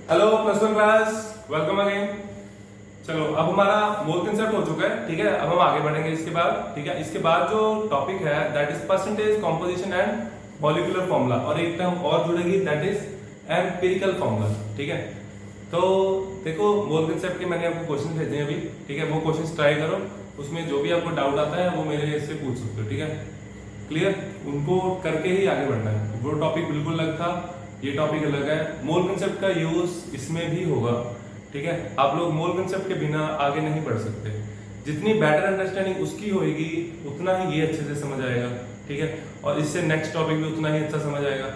Hello plus one class, welcome again. चलो अब हमारा मोल कंसेप्ट हो चुका है, ठीक है। अब हम आगे बढ़ेंगे इसके बाद, ठीक है। इसके बाद जो टॉपिक है that is percentage composition and molecular formula, और एक टर्म और जुड़ेगी दैट इज एम्पिरिकल फॉर्मूला, ठीक है। तो देखो मोल कंसेप्ट के मैंने आपको क्वेश्चन भेजे हैं अभी, ठीक है। वो क्वेश्चन ट्राई करो, उसमें जो भी आपको डाउट आता है वो मेरे से पूछ सकते हो, ठीक है। क्लियर, उनको करके ही आगे बढ़ना है। वो टॉपिक बिल्कुल अलग था, ये टॉपिक अलग है। मोल कंसेप्ट का यूज इसमें भी होगा, ठीक है। आप लोग मोल कंसेप्ट के बिना आगे नहीं बढ़ सकते। जितनी बेटर अंडरस्टैंडिंग उसकी होगी उतना ही ये अच्छे से समझ आएगा, ठीक है। और इससे नेक्स्ट टॉपिक भी उतना ही अच्छा समझ आएगा।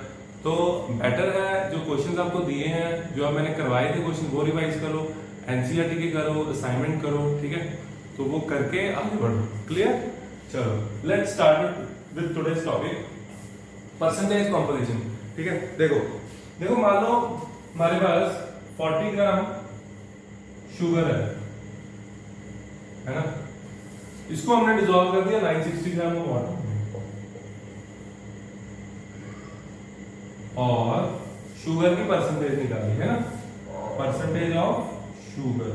तो बेटर है जो क्वेश्चंस आपको दिए हैं, जो अब मैंने करवाए थे क्वेश्चन, वो रिवाइज करो, एनसीईआरटी के करो, असाइनमेंट करो, ठीक है। तो वो करके आगे बढ़ो। क्लियर, चलो let's start with today's topic percentage composition, ठीक है। देखो मान लो हमारे पास 40 ग्राम शुगर है ना। इसको हमने डिसॉल्व कर दिया 960 ग्राम ऑफ वाटर में, और शुगर की परसेंटेज निकाली है ना, परसेंटेज ऑफ शुगर।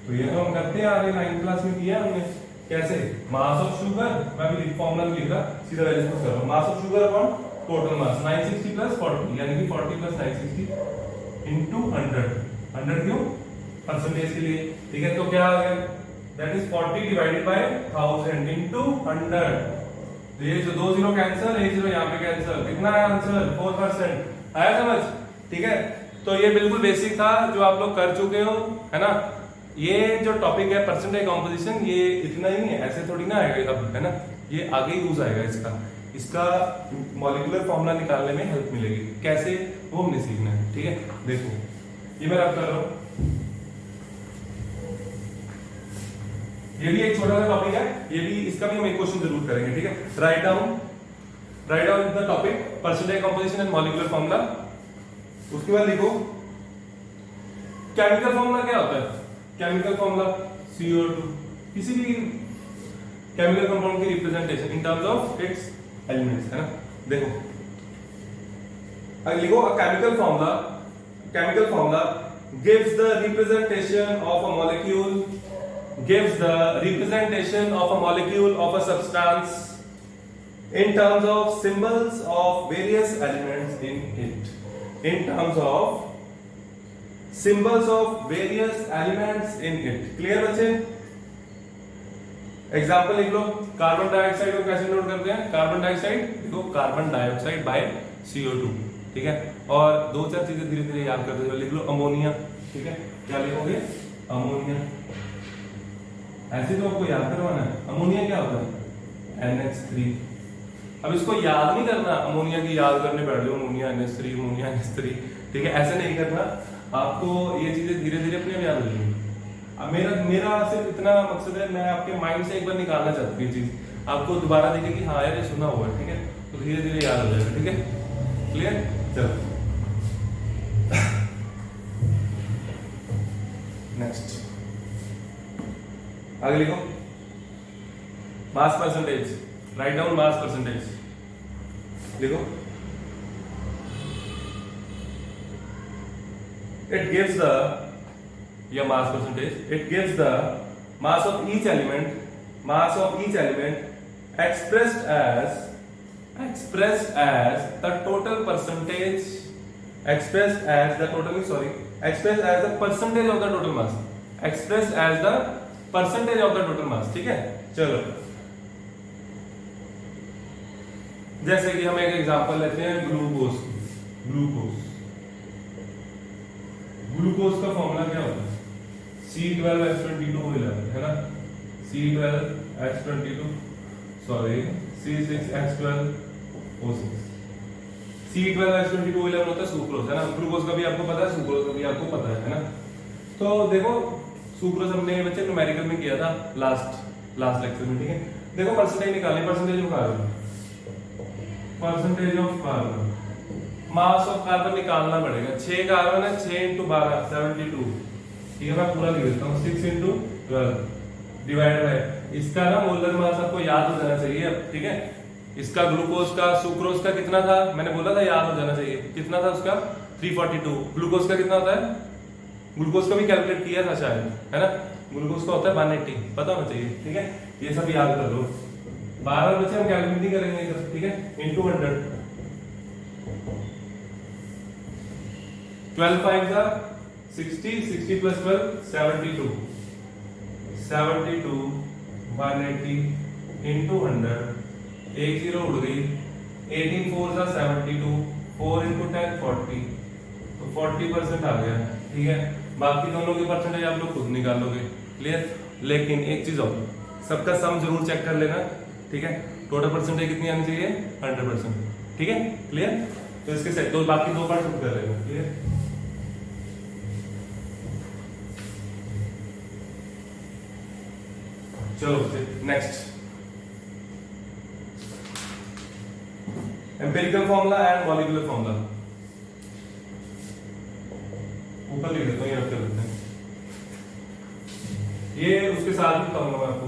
तो ये तो हम करते हैं, आगे 9th क्लास में किया हमने। कैसे? मास ऑफ शुगर, मैं भी फॉर्मूला में लिख रहा, सीधा वैल्यू पुट कर रहा हूं। Mass of sugar upon total mass 960 plus 40, यानी कि 40 प्लस 960 इनटू 100। 100 क्यों? परसेंटेज के लिए, ठीक है। तो क्या आ गया? That is 40 divided by 1000 into 100। तो ये जो दो जीरो कैंसिल, एक जीरो यहाँ पे कैंसिल, कितना है आंसर? 4%। आया समझ? ठीक है। तो ये बिल्कुल बेसिक था जो आप लोग कर चुके हो, है ना। ये जो टॉपिक है परसेंटेज कॉम्पोजिशन, ये इतना ही है, ऐसे थोड़ी ना आएगा अब, है ना। ये आगे यूज आएगा इसका मॉलिक्यूलर फॉर्मूला निकालने में हेल्प मिलेगी। कैसे, वो हमने सीखना है, ठीक है। देखो ये मैं रब कर रहा हूं, ये भी एक छोटा सा टॉपिक है, ये भी, इसका भी हम एक क्वेश्चन जरूर करेंगे, ठीक है। Write down the topic percentage composition and molecular formula. उसके बाद लिखो केमिकल फॉर्मूला क्या होता है। केमिकल फॉर्मूला CO2, किसी भी केमिकल कंपाउंड की representation in terms of its elements, है ना। देखो अगर लिखो chemical formula gives the representation of a molecule of a substance in terms of symbols of various elements in it. In terms of symbols of various elements in it. Clear बच्चे? Example लिख लो। Carbon dioxide को कैसे note करते हैं? Carbon dioxide, देखो carbon dioxide bye CO2, ठीक है। और दो चार चीजें धीरे धीरे याद करते हुए लिख लो। अमोनिया, ठीक है। क्या लिखोगे? अमोनिया। ऐसे तो आपको याद करवाना है। अमोनिया क्या होता है? NH3। अब इसको याद नहीं करना, अमोनिया की याद करने बैठ जाओ, अमोनिया NH3, ठीक है। ऐसे नहीं करना, आपको ये चीजें धीरे धीरे अपने आप याद हो जाएंगी। अब मेरा सिर्फ इतना मकसद है, मैं आपके माइंड से एक बार निकालना चाहता हूँ ये चीज, आपको दोबारा देखे कि हाँ यार ये सुना हुआ है, ठीक है। तो धीरे धीरे याद हो जाएगा, ठीक है। क्लियर, चलो नेक्स्ट आगे लिखो। Mass percentage, write down mass percentage लिखो। It gives the mass percentage. It gives the mass of each element expressed as the total percentage, expressed as the percentage of the total mass, expressed as the percentage of the total mass, ठीक है। चलो जैसे कि हम एक example लेते हैं glucose का फॉर्मूला क्या होता है? C12H22O11, है ना। C12H22 sorry C6H12O6। C12H22O11 होता है सुक्रोज, है ना। ग्लूकोज का भी आपको पता है, सुक्रोज का भी आपको पता है ना। तो देखो सुक्रोज हमने बच्चे न्यूमेरिकल में किया था लास्ट लेक्चर में, ठीक है। देखो परसेंटेज निकालनी, percentage of carbon, mass of carbon निकालना पड़ेगा। 6 कार्बन है, 6 × 12 72, ठीक है। मैं पूरा लिख देता हूँ, 6 × 12 डिवाइड बाय इसका ना मोलर मास आपको याद हो जाना चाहिए अब, ठीक है। इसका ग्लूकोज का सुक्रोज का कितना था, मैंने बोला था याद हो जाना चाहिए, कितना था उसका 342। ग्लूकोज का कितना होता है, ग्लूकोज का भी कैलकुलेट किया था शायद, है ना, ग्लूकोज का होता है 180, पता होना चाहिए, ठीक है, ये सब याद कर लो। 12 बचे हम कैलकुलेट नहीं करेंगे इधर, ठीक है, इनटू 100, 12 5 are 60, 60 plus 12 72, 72 180 into 100, एक जीरो उड़ गई, 18 4 are 72, 4 into 10 40, तो 40% आ गया, ठीक है। बाकी दोनों के परसेंटेज आप लोग खुद निकालोगे, क्लियर। लेकिन एक चीज और, सबका सम जरूर चेक कर लेना, ठीक है। टोटल परसेंटेज कितनी आनी चाहिए, 100%, ठीक है, क्लियर। तो इसके सेट दो, बाकी दो पार्ट खुद कर लेना, क्लियर। चलो next, empirical formula and molecular formula. ऊपर लिख देता हूँ, ये रख देते हैं, ये उसके साथ ही बताऊंगा मैं आपको।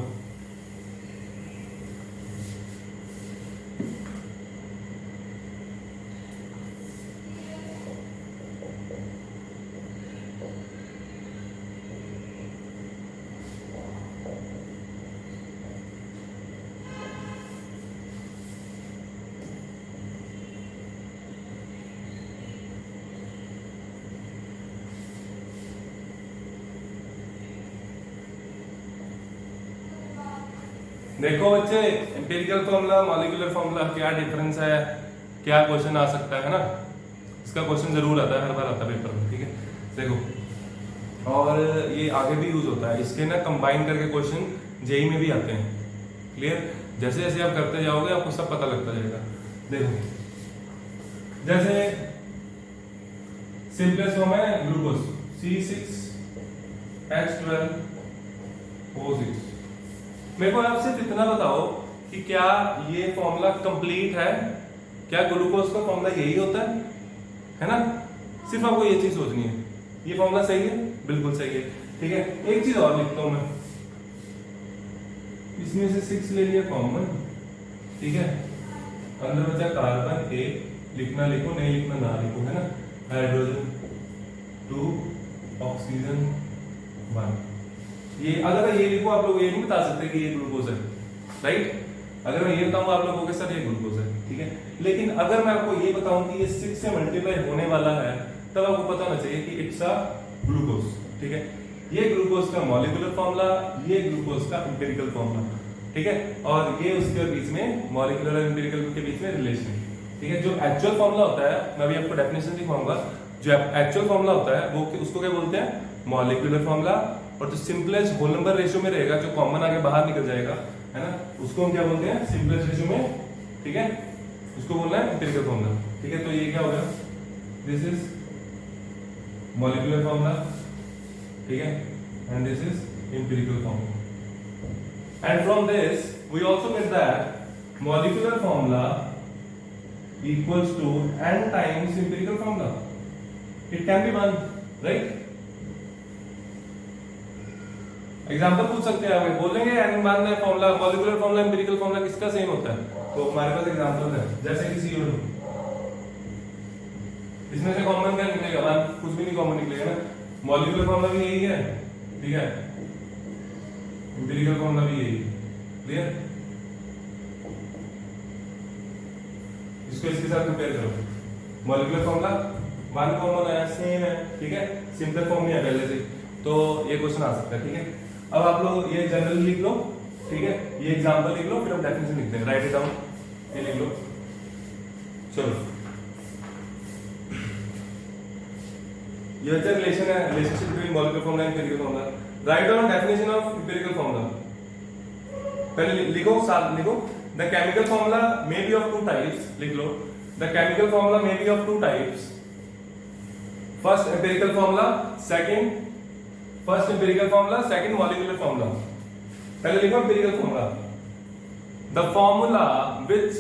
देखो बच्चे, एम्पिरिकल फॉर्मूला मॉलिक्यूलर फॉर्मूला क्या डिफरेंस है, क्या क्वेश्चन आ सकता है ना, इसका क्वेश्चन जरूर आता है, हर बार आता है पेपर में, ठीक है। देखो, और ये आगे भी यूज होता है, इसके ना कंबाइन करके क्वेश्चन जेई में भी आते हैं, क्लियर। जैसे जैसे आप करते जाओगे आपको सब पता लगता जाएगा। देखो, जैसे सिंपलेस्ट फॉर्म है ग्लूकोज C6H12O6। मेरे को आप सिर्फ इतना बताओ कि क्या ये फॉर्मूला कंप्लीट है, क्या ग्लूकोज का फॉर्मूला यही होता है ना। सिर्फ आपको ये चीज सोचनी है, ये फॉर्मूला सही है, बिल्कुल सही है, ठीक है। एक चीज और लिखता हूं मैं, इसमें से 6 ले लिया कॉमन, ठीक है, अंदर बचा कार्बन 1, लिखना लिखो, नहीं लिखना ना लिखो, है ना। Hydrogen 2, oxygen 1। ये अगर मैं ये लिखूं, आप लोग ये नहीं बता सकते कि ये ग्लूकोज है, राइट। अगर मैं ये बताऊं आप लोगों के साथ ये ग्लूकोज है, ठीक है। लेकिन अगर मैं आपको ये बताऊं कि ये 6 से मल्टीप्लाई होने वाला है, तब आपको पता होना चाहिए कि इट्स अ ग्लूकोज, ठीक है। ये ग्लूकोज का मॉलिक्यूलर फॉर्मूला, ये ग्लूकोज का एम्पिरिकल फॉर्मूला, ठीक है। और ये उसके बीच में मॉलिक्यूलर और एम्पिरिकल के बीच में रिलेशन, ठीक है। जो एक्चुअल फॉर्मूला होता है, मैं अभी आपको डेफिनेशन दिखाऊंगा, जो एक्चुअल फॉर्मूला होता है वो उसको क्या बोलते हैं, मॉलिक्यूलर फॉर्मूला। और जो सिंपलेस्ट होल नंबर रेशियो में रहेगा, जो कॉमन आगे बाहर निकल जाएगा, है ना, उसको हम क्या बोलते हैं, सिंपलेस्ट रेशियो में, ठीक है, उसको बोलना है एम्पिरिकल फॉर्मूला, ठीक है। तो ये क्या होगा, दिस इज मॉलिक्यूलर फॉर्मूला, ठीक है, and this is empirical formula. And from this we also get that molecular formula equals to n times empirical formula. It can be one, right. Example पूछ सकते हैं, आप बोलेंगे एन मान है formula, molecular formula empirical formula किसका same होता है, तो हमारे पास एग्जांपल है, जैसे कि CO2, इसमें से कॉमन क्या निकलेगा, मान कुछ भी नहीं कॉमन निकलेगा ना। मॉलिक्यूलर फॉर्मूला भी यही है, ठीक है, एम्पिरिकल फॉर्मूला भी यही, क्लियर। इसको इसके साथ कंपेयर करो, मॉलिक्यूलर फॉर्मूला वन कॉमन है, सेम है, ठीक है, सिंपल फॉर्म में है पहले से, तो ये क्वेश्चन आ सकता है, ठीक है। अब आप लोग ये जनरल लिख लो, ठीक है, ये एग्जांपल लिख लो, फिर हम डेफिनेशन लिखते हैं, राइट इट डाउन, ये लिख लो। चलो, ये रिलेशन है, relationship between molecular formula and empirical formula. Write down definition of empirical formula, पहले लिखो, साथ लिखो। The chemical formula may be of two types, लिख लो, the chemical formula may be of two types, first empirical formula, second first empirical formula, second molecular formula. पहले लिखो empirical formula, the formula which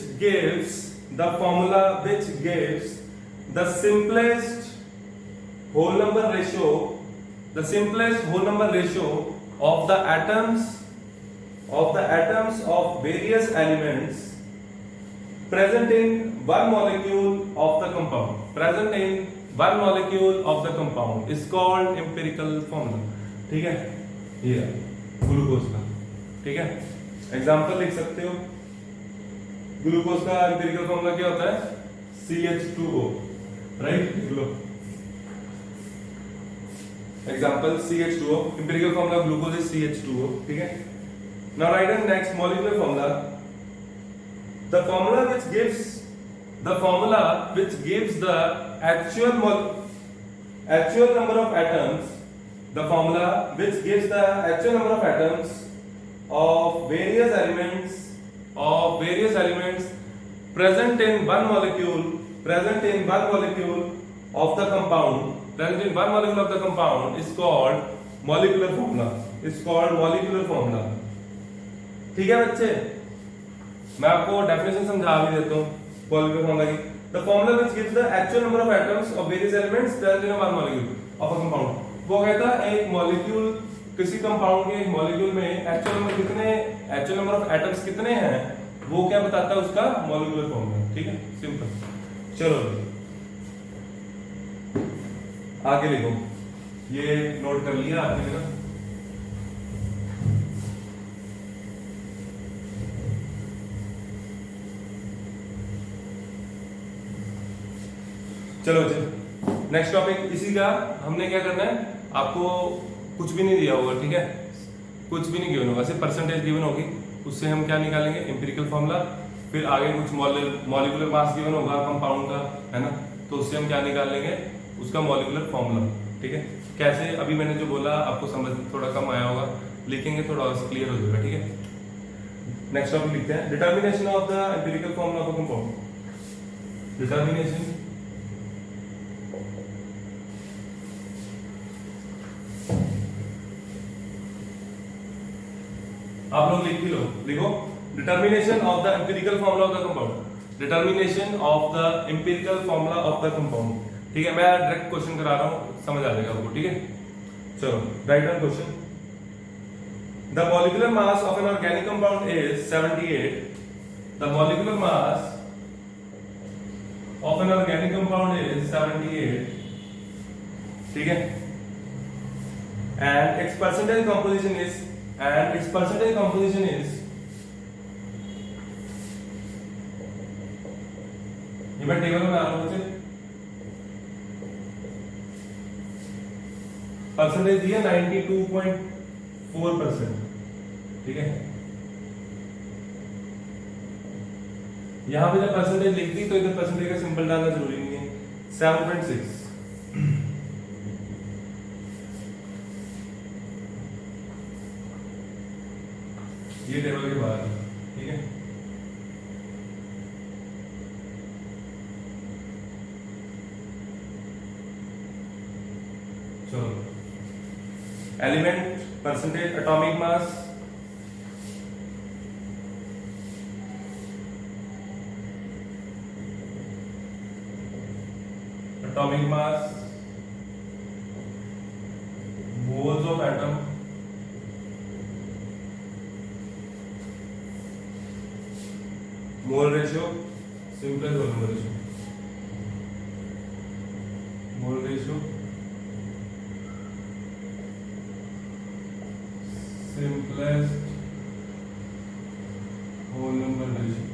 gives the simplest whole number ratio, the simplest whole number ratio of the atoms of various elements present in one molecule of the compound, present in one molecule of the compound is called empirical formula। ठीक है, ये glucose का, ठीक है, example लिख सकते हो। Glucose का empirical formula क्या होता है? CH2O, राइट, लिख लो। Example CH2O, empirical formula glucose is CH2O, ठीक है। Now write the next molecular formula, the formula which gives the actual number of atoms, the formula which gives the actual number of atoms of various elements present in one molecule of the compound, is called molecular formula। ठीक है बच्चे, मैं आपको definition समझा भी देता हूँ molecular formula की। The formula which gives the actual number of atoms of various elements present in one molecule of a compound, वो कहता है एक मॉलिक्यूल, किसी कंपाउंड के एक मॉलिक्यूल में एक्चुअल नंबर ऑफ एटम्स कितने हैं, वो क्या बताता है, उसका मॉलिक्यूलर फॉर्मूला। ठीक है, सिंपल। चलो आगे लिखो, ये नोट कर लिया आपने ना। चलो जी, नेक्स्ट टॉपिक इसी का। हमने क्या करना है, आपको कुछ भी नहीं दिया होगा, ठीक है, कुछ भी नहीं गिवन होगा, सिर्फ परसेंटेज गिवन होगी, उससे हम क्या निकालेंगे, एम्पिरिकल फॉर्मूला। फिर आगे कुछ मॉलिक्यूलर मास गिवन होगा कंपाउंड का, है ना, तो उससे हम क्या निकाल लेंगे, उसका मॉलिक्यूलर फॉर्मूला। ठीक है, कैसे, अभी मैंने जो बोला आपको समझ थोड़ा कम आया होगा, लिखेंगे थोड़ा और क्लियर हो जाएगा। ठीक है, नेक्स्ट टॉपिक लिखते हैं, determination of the empirical formula of compound. Determination, आप लोग लिख भी लो, लिखो determination of the empirical formula of the compound. Determination of the empirical formula of the compound. ठीक है, मैं डायरेक्ट क्वेश्चन करा रहा हूं, समझ आ जाएगा आपको। ठीक है, चलो write down question. The molecular mass of an organic compound is 78। The molecular mass of an organic compound is 78। ठीक है, and its percentage composition is ये मैं टेबल में आ रहा हूं, मुझे परसेंटेज दिया 92.4%। ठीक है, यहां पे जब परसेंटेज लिख दी तो इधर परसेंटेज का सिंबल डालना जरूरी नहीं है। 7.6 ये टेबल के बाहर। ठीक है, चलो element percentage, atomic mass, moles of atom, mole ratio, simplest whole number ratio, mole ratio, simplest whole number ratio.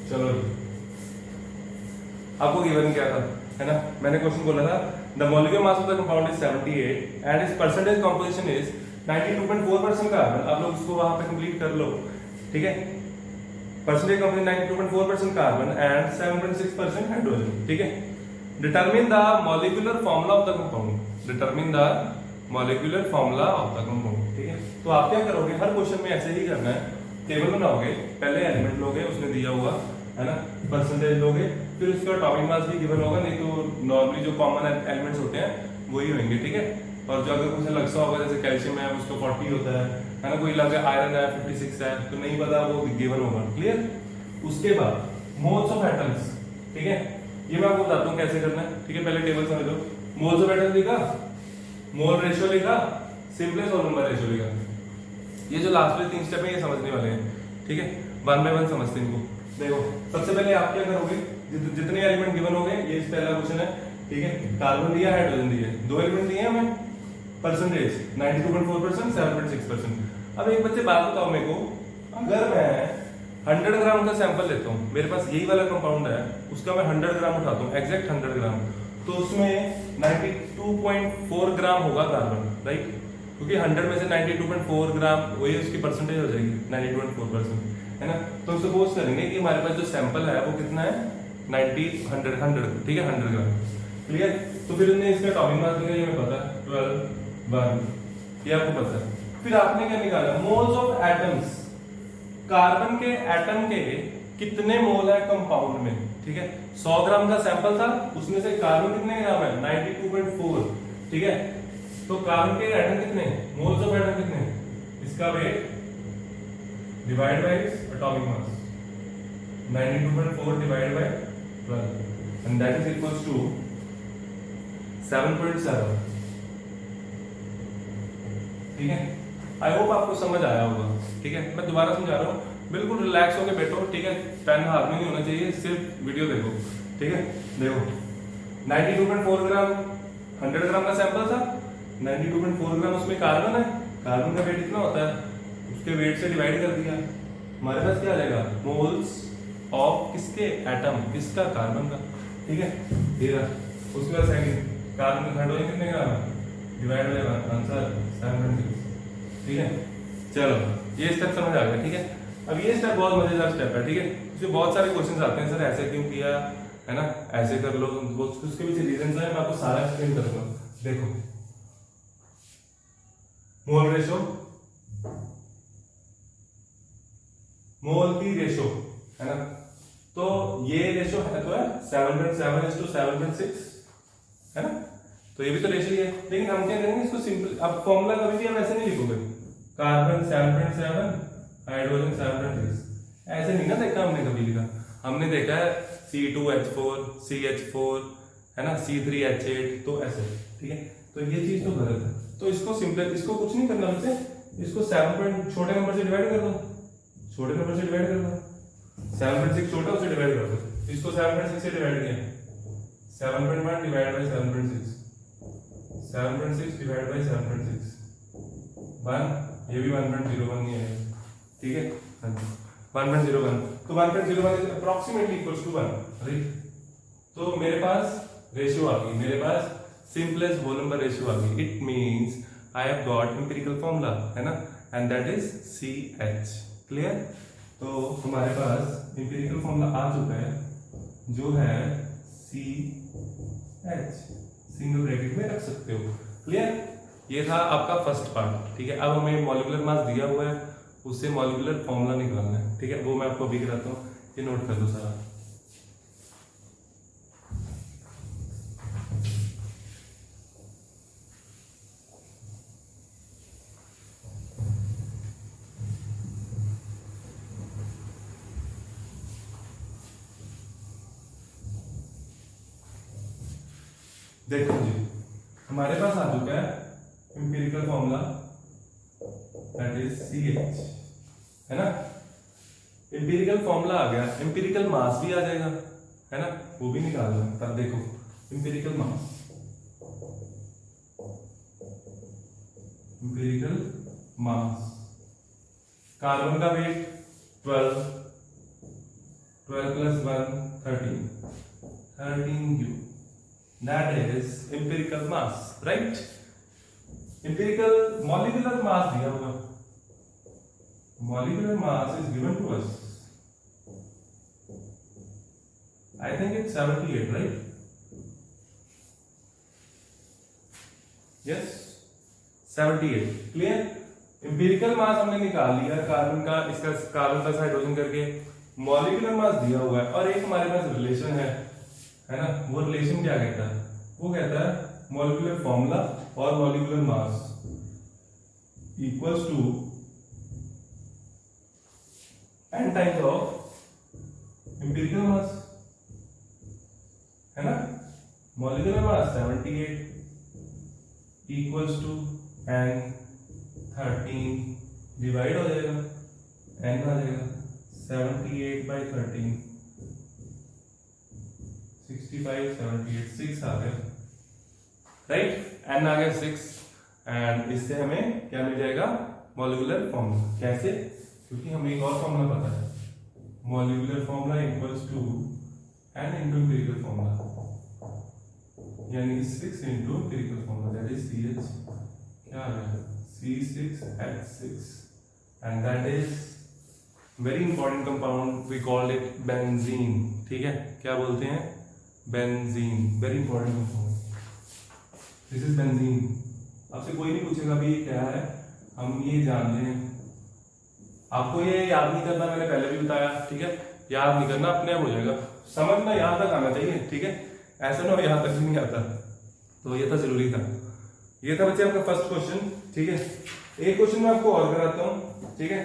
चलो आपको गिवन क्या था, है ना, मैंने क्वेश्चन बोला था the molecular mass of the compound is 78 and it's percentage composition is 92.4% carbon. आप लोग उसको वहां पे कंप्लीट कर लो। ठीक है, percentage composition 92.4% carbon and 7.6% hydrogen. ठीक है, determine the molecular formula of the compound. Determine the molecular formula of the compound. ठीक है, तो आप क्या करोगे, हर क्वेश्चन में ऐसे ही करना है, टेबल बनाओगे, पहले एलिमेंट लोगे उसने दिया हुआ, है ना, परसेंटेज लोगे, फिर उसका एटॉमिक मास भी गिवन होगा, नहीं तो नॉर्मली जो कॉमन एलिमेंट्स होते हैं वही होंगे। ठीक है, और जो अगर कुछ अलग सा होगा, जैसे कैल्शियम है उसको 40 होता है ना, कोई अलग आयरन है 56 है, तो नहीं पता, वो गिवन होगा। क्लियर, उसके बाद मोल्स ऑफ एटम्स। ठीक है, ये मैं आपको बताता हूँ कैसे करना है। ठीक है, पहले टेबल समझ लो। मोल्स ऑफ एटम्स लिखा, मोल रेशियो लिखा, सिंपलेस्ट होल नंबर रेशियो लेगा। ये जो लास्ट वाले 3 स्टेप है ये समझने वाले हैं, ठीक है, 1 बाय 1 समझते हैं इनको। देखो सबसे पहले आप क्या करोगे, जितने एलिमेंट गिवन हो गए, ये पहला क्वेश्चन है, ठीक है, कार्बन दिया, हाइड्रोजन दिया, 2 एलिमेंट दिए हमें, परसेंटेज 92.4%, 7.6%। अब एक बच्चे बात बताओ मेरे को, अगर मैं 100 ग्राम का सैंपल लेता हूँ, मेरे पास यही वाला कंपाउंड है, उसका मैं 100 ग्राम उठाता हूँ, एग्जैक्ट 100 ग्राम, तो उसमें 92.4 ग्राम होगा कार्बन, राइट, क्योंकि 100 में से 92.4 ग्राम वही उसकी परसेंटेज हो जाएगी, 92.4%, है ना। तो सपोज करेंगे कि हमारे पास जो सैंपल है वो कितना है, 100, ठीक है, 100 ग्राम, क्लियर। तो फिर हमने इसका एटॉमिक मास निकाला, ये हमें पता है 12 1, ये आपको पता है। फिर आपने क्या निकाला, मोल्स ऑफ एटम्स, कार्बन के एटम के कितने मोल है कंपाउंड में, ठीक है। 100 ग्राम का सैंपल था, उसमें से कार्बन कितने ग्राम है, 92.4, ठीक है। तो कार्बन के एटम कितने, मोल्स ऑफ एटम कितने, इसका weight divide by atomic mass, 92.4 divide by 12 and that is equals to 7.7, ठीक है। आई होप आपको समझ आया होगा, ठीक है। मैं दोबारा समझा रहा हूँ, बिल्कुल रिलैक्स होकर बैठो, ठीक है, पेन हाथ में नहीं होना चाहिए, सिर्फ वीडियो देखो, ठीक है। देखो 92.4 ग्राम 100 ग्राम का सैंपल था, 92.4 ग्राम उसमें कार्बन है, कार्बन का वेट कितना होता है, उसके वेट से डिवाइड कर दिया, हमारे पास क्या आ जाएगा, मोल्स ऑफ किसके एटम, किसका, कार्बन का, ठीक है। उसके बाद सेकंड कार्बन हाइड्रोजन कितने ग्राम है, डिवाइड बाय आंसर 7.6, ठीक है। चलो ये स्टेप समझ आ गया, ठीक है। अब ये स्टेप बहुत मजेदार स्टेप है, ठीक है। इसमें बहुत सारे क्वेश्चंस आते हैं, सर ऐसे क्यों किया, है ना, ऐसे कर लो, उसके पीछे रीजंस है, मैं आपको सारा एक्सप्लेन करूंगा। देखो मोल रेशो, मोल की रेशो, है ना, तो ये रेशो है तो है 7.7:7.6, है ना, तो ये भी तो रेशो ही है। लेकिन हम क्या करेंगे इसको सिंपल, अब फॉर्मूला कभी भी हम ऐसे नहीं लिखोगे, कार्बन 7.7 हाइड्रोजन 7.6, ऐसे नहीं ना देखा हमने, कभी लिखा हमने देखा है C2H4 CH4, है ना, C3H8, तो ऐसे, ठीक है। तो ये चीज तो गलत है, तो इसको सिंपल, इसको कुछ नहीं करना बच्चे, इसको 7 छोटे नंबर से डिवाइड कर दो, छोटे नंबर से डिवाइड कर दो, 7.6 छोटा उसे डिवाइड कर दो, इसको 7.6 से डिवाइड किया, 7.1 डिवाइड बाय 7.6, 7.6 डिवाइड बाय 7.6 1, ये भी 1.01 ही है, ठीक है, 1.01, तो 1.01 is approximately equals to 1, right. तो मेरे पास रेशियो आ गई, मेरे पास सिंपलेस्ट होल नंबर रेशियो आ गई, it means I have got empirical formula, है ना, and that is CH, clear. तो हमारे पास एम्पिरिकल फॉर्मूला आ चुका है, जो है CH, सिंगल ब्रैकेट में रख सकते हो, क्लियर। ये था आपका फर्स्ट पार्ट, ठीक है। अब हमें मॉलिक्यूलर मास दिया हुआ है, उससे मॉलिक्यूलर फॉर्मूला निकालना है, ठीक है, वो मैं आपको अभी कराता हूँ, ये नोट कर दो सारा। देखो जी, हमारे पास आ चुका है empirical formula, that is CH, है ना। एम्पिरिकल फॉर्मूला आ गया, एम्पिरिकल मास भी आ जाएगा, है ना, वो भी निकालना है। तब देखो एम्पिरिकल मास, एम्पिरिकल मास, कार्बन का wait 12 plus 1 13U, that is empirical mass, right? empirical molecular mass दिया हुआ, molecular mass is given to us, I think it's 78, right? yes, 78, clear। empirical mass हमने निकाल लिया कार्बन का, इसका कार्बन प्लस हाइड्रोजन करके, molecular mass दिया हुआ है, और एक हमारे पास रिलेशन है ना, वो रिलेशन क्या कहता है, वो कहता है मॉलिक्यूलर फॉर्मूला और molecular mass equals to n times of empirical mass, है ना। Molecular mass 78 equals to n 13 divide हो जाएगा, n आ जाएगा 78/13, 65 78 6 आ गया, राइट, n आ गया 6। एंड इससे हमें क्या मिल जाएगा, मॉलिक्यूलर फॉर्मूला। कैसे, क्योंकि हमें एक और फॉर्मूला पता है, molecular formula equals to n into empirical formula, यानी 6 into empirical formula, that is CH, क्या आ गया C6H6, and that is very important compound, we call it benzene. ठीक है, क्या बोलते हैं, benzene, very important compound, this is benzene. आपसे कोई नहीं पूछेगा भी ये क्या है, हम ये जान लें। आपको ये याद नहीं करना, मैंने पहले भी बताया, ठीक है, याद नहीं करना, अपने आप हो जाएगा, समझना यहाँ तक आना चाहिए, ठीक है, ऐसा ना हो यहाँ तक भी नहीं आता, तो ये तो जरूरी था। ये था बच्चे आपका फर्स्ट क्वेश्चन, ठीक है। एक क्वेश्चन मैं आपको और कराता हूँ, ठीक है,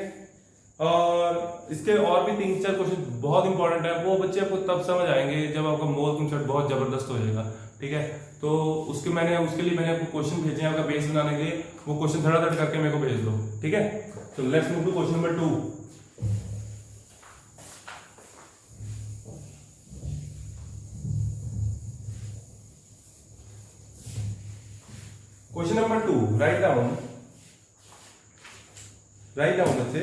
और इसके और भी 3-4 क्वेश्चन बहुत इंपॉर्टेंट है, वो बच्चे आपको तब समझ आएंगे जब आपका मोल कंसेप्ट बहुत जबरदस्त हो जाएगा, ठीक है। तो उसके लिए मैंने आपको क्वेश्चन भेजे हैं आपका बेस बनाने के लिए, वो क्वेश्चन धड़ाधड़ करके मेरे को भेज दो, ठीक है। तो let's move to question number 2। Question number 2, write down बच्चे,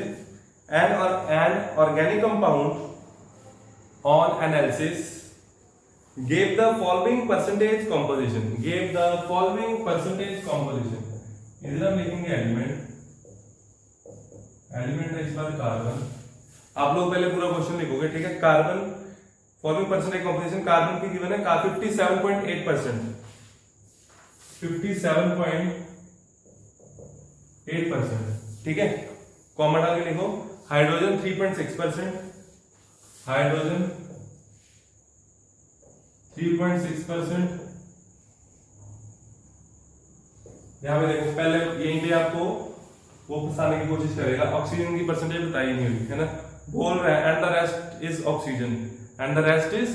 an organic compound on analysis gave the following percentage composition, इधर हम लिखेंगे एलिमेंट है इस बार कार्बन। आप लोग पहले पूरा क्वेश्चन लिखोगे, ठीक है। Carbon following percentage composition, carbon की गिवन है 57.8%, 57.8%, ठीक है। कॉमन डाल के लिखो। Hydrogen 3.6%, hydrogen 3.6%। यहां पे देखो, पहले यहीं पे आपको वो फंसाने की कोशिश करेगा, ऑक्सीजन की परसेंटेज बताई नहीं हुई है ना, बोल रहा है and the rest is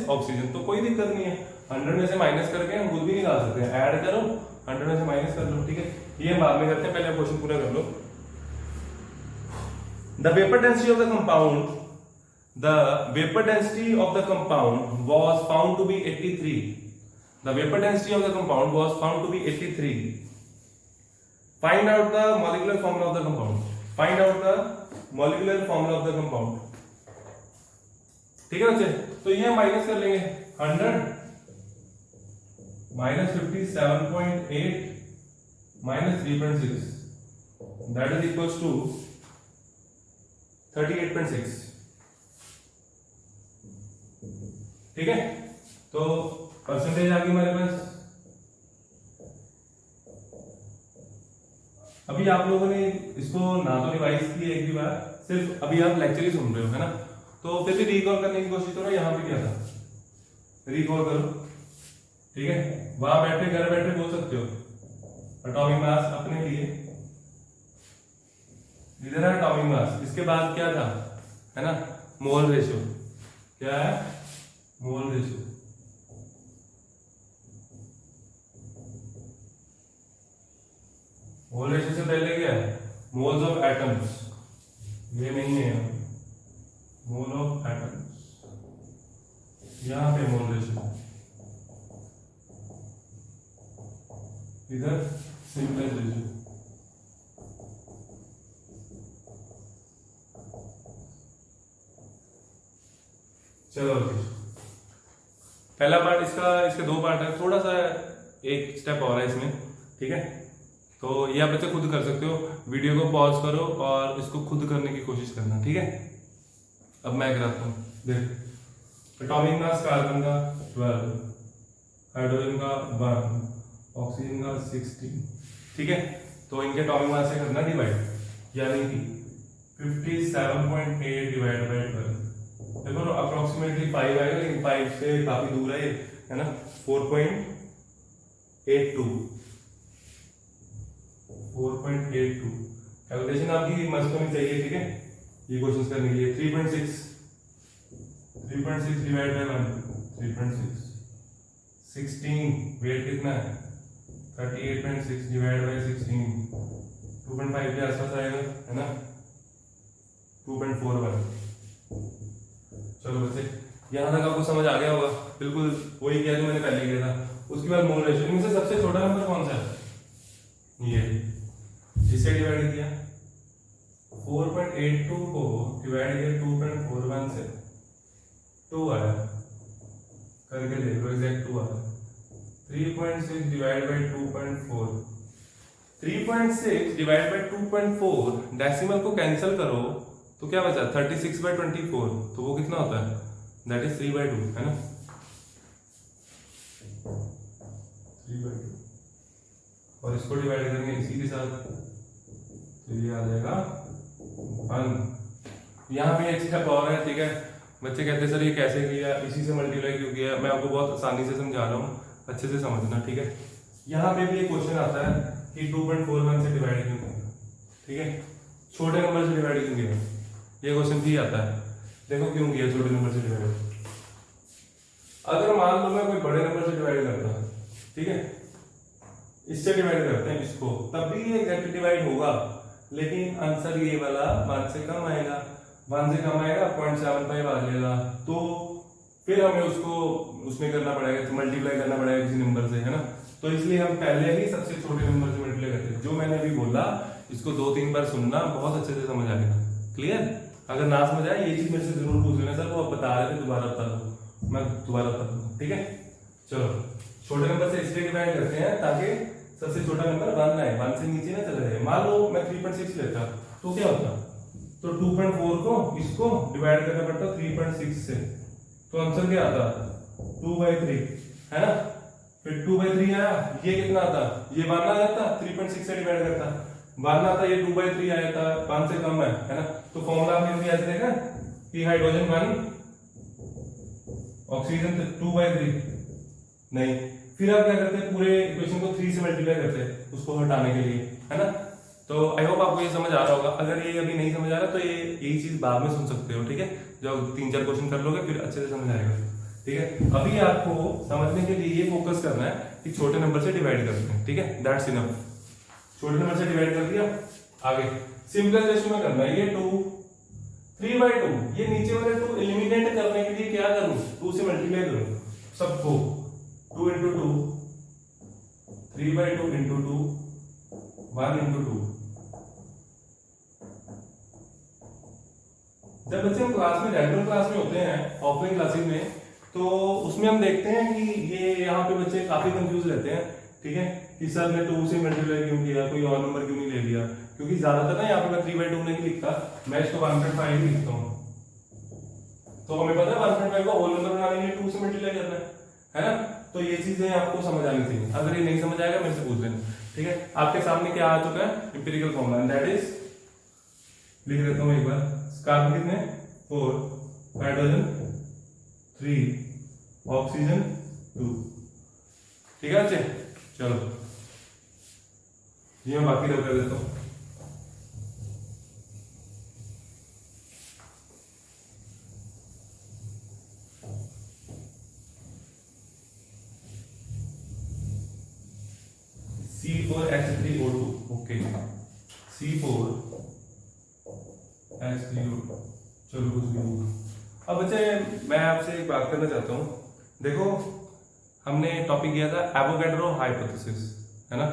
oxygen, तो कोई दिक्कत नहीं है, 100 में से माइनस करके हम खुद भी निकाल सकते हैं, ऐड करो 100 में से माइनस कर लो, ठीक है। ये हम बाद में करते हैं, पहले क्वेश्चन पूरा कर लो। The vapor density of the compound was found to be 83. The vapor density of the compound was found to be 83. Find out the molecular formula of the compound. Find out the molecular formula of the compound. ठीक है बच्चे, तो ये minus कर लेंगे 100 minus 57.8 minus 3.6, that is equals to 38.6, ठीक है। तो परसेंटेज आ गई हमारे पास। अभी आप लोगों ने इसको ना तो रिवाइज किया एक भी बार, सिर्फ अभी आप लेक्चर ही सुन रहे हो, है ना, तो फिर भी रिकॉल करने की कोशिश करो। यहाँ पे क्या था, रिकॉल करो, ठीक है। वहां बैठे घर बैठे बोल सकते हो एटॉमिक मास अपने लिए, इधर है एटॉमिक मास, इसके बाद क्या था, है ना, मोल रेशियो। क्या है, मोल रेशियो। मोल रेशियो से पहले क्या है, मोल्स ऑफ एटम्स, ये नहीं है, मोल ऑफ एटम्स, यहां पे मोल रेशियो, इधर सिंपल रेशियो। चलो पहला पार्ट इसके 2 पार्ट है, थोड़ा सा एक स्टेप और है इसमें, ठीक है। तो ये आप बच्चे खुद कर सकते हो, वीडियो को पॉज करो और इसको खुद करने की कोशिश करना, ठीक है। अब मैं कराता हूँ, देख, एटॉमिक मास कार्बन का 12, हाइड्रोजन का 1, ऑक्सीजन का 16, ठीक है। तो इनके एटॉमिक मास से करना डिवाइड, यानी कि 57.8 डिवाइड बाय 12, देखो अप्रोक्सीमेटली 5 आएगा, लेकिन 5 से काफी दूर है ये, है ना, 4.82, कैलकुलेशन आपकी मस्त होनी चाहिए, ठीक है, ये क्वेश्चन करने के लिए। 3.6 डिवाइड बाय 1, 3.6, 16 वेट कितना है, 38.6 डिवाइड बाय 16, 2.5 के आसपास आएगा, है ना, 2.41। चलो बच्चे यहाँ तक आपको समझ आ गया होगा, बिल्कुल वही किया जो मैंने पहले किया था। उसके बाद मोल रेशियो, इनमें से सबसे छोटा नंबर कौन सा है? ये, जिससे डिवाइड किया 4.82 को डिवाइड किया 2.41 से, 2 आया, करके देख लो एग्जैक्ट 2 आया। 3.6 divide by 2.4, 3.6 divide by 2.4, decimal को कैंसिल करो तो क्या बचा? 36/24, तो वो कितना होता है? दैट इज 3/2, है ना, 3/2। और इसको डिवाइड करेंगे इसी के साथ तो ये आ जाएगा 1। यहाँ पे एक स्टेप और है, ठीक है। बच्चे कहते हैं सर ये कैसे किया, इसी से मल्टीप्लाई क्यों किया? मैं आपको बहुत आसानी से समझा रहा हूँ, अच्छे से समझना, ठीक है। यहाँ पे भी एक क्वेश्चन आता है कि 2.41 से डिवाइड क्यों किया, ठीक है, छोटे नंबर से डिवाइड क्यों किया, ये क्वेश्चन भी आता है। देखो क्यों किया छोटे नंबर से डिवाइड। अगर मान लो मैं कोई बड़े नंबर से डिवाइड करता हूं, ठीक है, इससे डिवाइड करते हैं इसको, तब भी ये एग्जैक्ट डिवाइड होगा, लेकिन आंसर ये वाला 1 से कम आएगा, 1 से कम आएगा 0.75 आ जाएगा, तो फिर हमें उसको उसमें करना पड़ेगा, मल्टीप्लाई करना पड़ेगा किसी नंबर से, है ना। तो इसलिए हम पहले ही सबसे छोटे नंबर से मल्टीप्लाई करते हैं। जो मैंने अभी बोला इसको 2-3 बार सुनना, बहुत अच्छे से समझ आएगा। क्लियर? अगर ना समझ आए ये चीज मेरे से जरूर पूछ लेना, सर वो आप बता रहे थे दोबारा बता दो, मैं दोबारा बता दूंगा, ठीक है। चलो छोटे नंबर से इसलिए डिवाइड करते हैं ताकि सबसे छोटा नंबर 1 आए, 1 से नीचे ना चला जाए। मान लो मैं 3.6 लेता तो क्या होता, तो 2.4 को इसको डिवाइड करना पड़ता 3.6 से, तो आंसर क्या आता? 2/3, है ना। फिर 2/3 आया, ये कितना आता? ये 1 आ जाता, 3.6 से डिवाइड करता 1 आता, ये 2/3 आया था, 1 से कम है ना। तो फॉर्मूला आपने ऐसे देखा कि हाइड्रोजन 1 ऑक्सीजन 2/3 नहीं, फिर आप क्या करते हैं, पूरे इक्वेशन को 3 से मल्टीप्लाई करते हैं उसको हटाने के लिए, है ना। तो आई होप आपको ये समझ आ रहा होगा। अगर ये अभी नहीं समझ आ रहा तो ये यही चीज बाद में सुन सकते हो, ठीक है। जब 3-4 क्वेश्चन कर लोगे फिर अच्छे से समझ आएगा, ठीक है। अभी आपको समझने के लिए ये फोकस करना है कि छोटे नंबर से डिवाइड करते हैं, ठीक है, दैट्स इनफ। छोटे नंबर से डिवाइड कर दिया, आगे सिंपलेस्ट रेशियो में करना है, ये 2 3/2, ये नीचे वाले 2 एलिमिनेट करने के लिए क्या करूं, 2 से मल्टीप्लाई करूं सबको, 2 into 2, 3/2 into 2, 1 into 2। जब बच्चे हम क्लास में रेगुलर क्लास में होते हैं, ऑफलाइन क्लासेस में, तो उसमें हम देखते हैं कि ये यहाँ पे बच्चे काफी कंफ्यूज रहते हैं, ठीक है, कि सर ने 2 से मल्टीप्लाई क्यों किया, कोई और नंबर क्यों नहीं ले लिया। क्योंकि ज्यादातर ना यहाँ पे मैं 3/2 नहीं लिखता, मैं इसको 1.5 ही लिखता हूँ। तो हमें पता है 1.5 को होल नंबर बनाने के लिए 2 से मल्टीप्लाई करना है ना। तो ये चीजें आपको समझ आनी चाहिए। अगर ये नहीं समझ आएगा मेरे से पूछ लेना, ठीक है। आपके सामने क्या आ चुका है, एम्पिरिकल फॉर्मूला, दैट इज, लिख देता हूँ एक बार, कार्बन कितने 4, हाइड्रोजन 3, ऑक्सीजन 2, ठीक है बच्चे। चलो ये मैं बाकी रख कर देता हूँ। C4H3O2, ओके, C4H3O2, चलो कुछ भी होगा। अब बच्चे मैं आपसे एक बात करना चाहता हूँ, देखो हमने टॉपिक किया था एवोगैड्रो हाइपोथेसिस, है ना,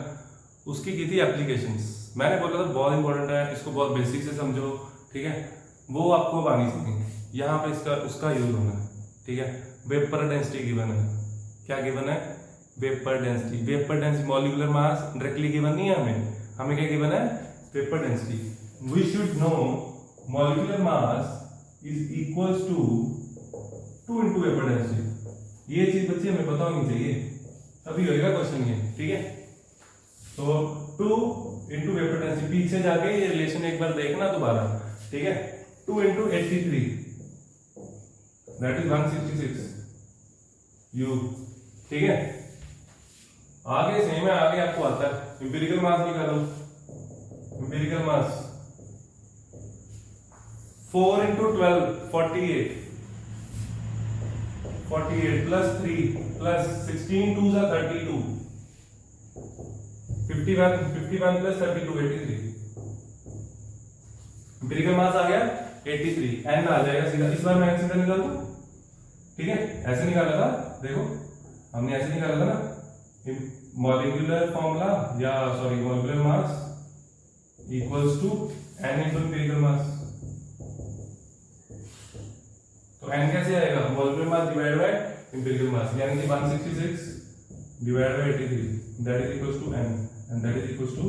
उसकी की थी एप्लीकेशंस। मैंने बोला था बहुत इंपॉर्टेंट है, इसको बहुत बेसिक से समझो, ठीक है, वो आपको आनी चाहिए। यहाँ पे इसका उसका यूज होना है, ठीक है। वेपर डेंसिटी गिवन है, क्या गिवन है, vapour density. Vapour density molecular mass directly given नहीं है हमें क्या गिवन है, vapour density. We should know molecular mass is equals to 2 into vapour density. ये चीज बच्चे हमें पता होनी चाहिए, तभी होएगा क्वेश्चन ये, ठीक है। तो 2 into वेपर डेंसिटी, पीछे जाके ये रिलेशन एक बार देखना दोबारा, ठीक है। 2 into 83 दैट इज 166 U, ठीक है। आगे सेम है, आगे आपको आता है एम्पिरिकल मास निकालो। Empirical mass 4 into 12 48 plus 3 plus 16 2s are 32, 51 plus 32 83, empirical मास आ गया 83, n आ जाएगा सीधा, इस बार मैं n सीधा निकाल दूं, ठीक है, ऐसे निकाला था, देखो हमने ऐसे निकाला था ना, मॉलिक्यूलर फॉर्मूला या sorry molecular mass equals to n into empirical mass. तो n कैसे आएगा, molecular mass divide by empirical mass, यानी कि 166 divide by 83 that is equals to n and that is equals to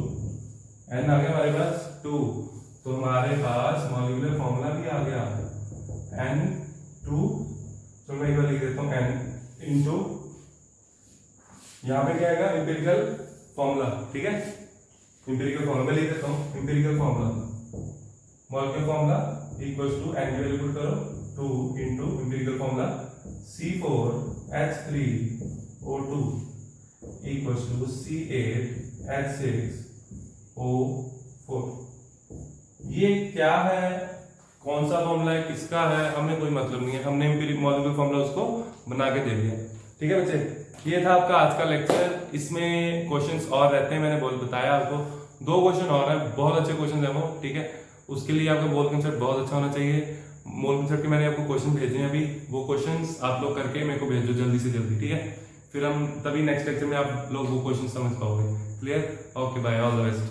n आ गया हमारे पास 2। तो हमारे पास मॉलिक्यूलर फॉर्मूला भी आ गया n2, तो मैं एक बार लिख देता हूं n इनटू यहां पे क्या आएगा एम्पिरिकल फॉर्मूला, ठीक है, एम्पिरिकल फॉर्मूला मैं लिख देता हूं, empirical formula molecular formula equals to n की वैल्यू पुट करो 2 into empirical formula C4H3O2 equals to C8H6O4। ये क्या है, कौन सा फॉर्मूला है, किसका है, हमें कोई मतलब नहीं है, हमने मॉलिक्यूलर फॉर्मूला उसको बना के दे दिया, ठीक है बच्चे। ये था आपका आज का लेक्चर, इसमें क्वेश्चंस और रहते हैं, मैंने बताया आपको 2 क्वेश्चन और है, बहुत अच्छे क्वेश्चन है वो, ठीक है। उसके लिए आपका मोल कंसेप्ट बहुत अच्छा होना चाहिए। मोल कंसेप्ट के मैंने आपको क्वेश्चन भेजे हैं अभी, वो क्वेश्चंस आप लोग करके मेरे को भेजो जल्दी से जल्दी, ठीक है। फिर हम तभी नेक्स्ट लेक्चर में आप लोग वो क्वेश्चन समझ पाओगे। Clear, okay bye, all the best.